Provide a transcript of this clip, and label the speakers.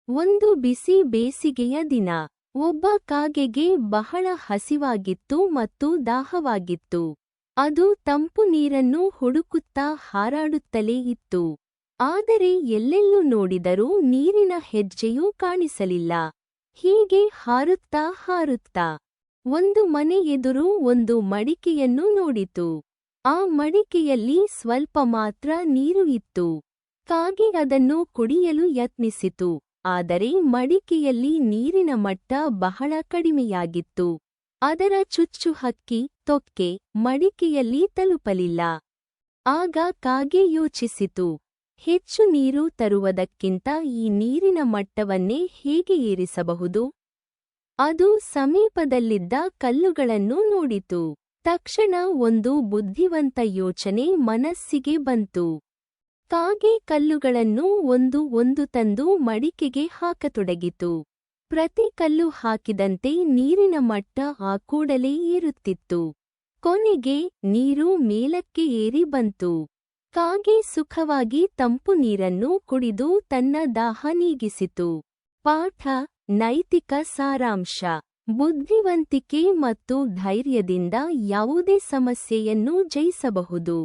Speaker 1: ಒಂದು ಬಿಸಿ ಬೇಸಿಗೆಯ ದಿನ. ಒಬ್ಬ ಕಾಗೆಗೆ ಬಹಳ ಹಸಿವಾಗಿತ್ತು ಮತ್ತು ದಾಹವಾಗಿತ್ತು. ಅದು ತಂಪು ನೀರನ್ನು ಹುಡುಕುತ್ತಾ ಹಾರಾಡುತ್ತಲೇ ಇತ್ತು. ಆದರೆ ಎಲ್ಲೆಲ್ಲೂ ನೋಡಿದರೂ ನೀರಿನ ಹೆಜ್ಜೆಯೂ ಕಾಣಿಸಲಿಲ್ಲ. ಹೀಗೆ ಹಾರುತ್ತಾ ಹಾರುತ್ತಾ ಒಂದು ಮನೆ ಎದುರು ಒಂದು ಮಡಿಕೆಯನ್ನು ನೋಡಿತು. ಆ ಮಡಿಕೆಯಲ್ಲಿ ಸ್ವಲ್ಪ ಮಾತ್ರ ನೀರು ಇತ್ತು. ಕಾಗೆ ಅದನ್ನು ಕುಡಿಯಲು ಯತ್ನಿಸಿತು. ಆದರೆ ಮಡಿಕೆಯಲ್ಲಿ ನೀರಿನ ಮಟ್ಟ ಬಹಳ ಕಡಿಮೆಯಾಗಿತ್ತು. ಅದರ ಚುಚ್ಚು ಹಕ್ಕಿ ತೊಕ್ಕೆ ಮಡಿಕೆಯಲ್ಲಿ ತಲುಪಲಿಲ್ಲ. ಆಗ ಕಾಗೆ ಯೋಚಿಸಿತು, ಹೆಚ್ಚು ನೀರು ತರುವುದಕ್ಕಿಂತ ಈ ನೀರಿನ ಮಟ್ಟವನ್ನೇ ಹೇಗೆ ಏರಿಸಬಹುದು? ಅದು ಸಮೀಪದಲ್ಲಿದ್ದ ಕಲ್ಲುಗಳನ್ನು ನೋಡಿತು. ತಕ್ಷಣ ಒಂದು ಬುದ್ಧಿವಂತ ಯೋಚನೆ ಮನಸ್ಸಿಗೆ ಬಂತು. ಕಾಗೆ ಕಲ್ಲುಗಳನ್ನು ಒಂದು ತಂದು ಮಡಿಕೆಗೆ ಹಾಕತೊಡಗಿತು. ಪ್ರತಿ ಕಲ್ಲು ಹಾಕಿದಂತೆ ನೀರಿನ ಮಟ್ಟ ಆ ಕೂಡಲೇ ಏರುತ್ತಿತ್ತು. ಕೊನೆಗೆ ನೀರು ಮೇಲಕ್ಕೆ ಏರಿ ಬಂತು. ಕಾಗೆ ಸುಖವಾಗಿ ತಂಪು ನೀರನ್ನು ಕುಡಿದು ತನ್ನ ದಾಹ ನೀಗಿಸಿತು. ಪಾಠ: ನೈತಿಕ ಸಾರಾಂಶ. ಬುದ್ಧಿವಂತಿಕೆ ಮತ್ತು ಧೈರ್ಯದಿಂದ ಯಾವುದೇ ಸಮಸ್ಯೆಯನ್ನು ಜಯಿಸಬಹುದು.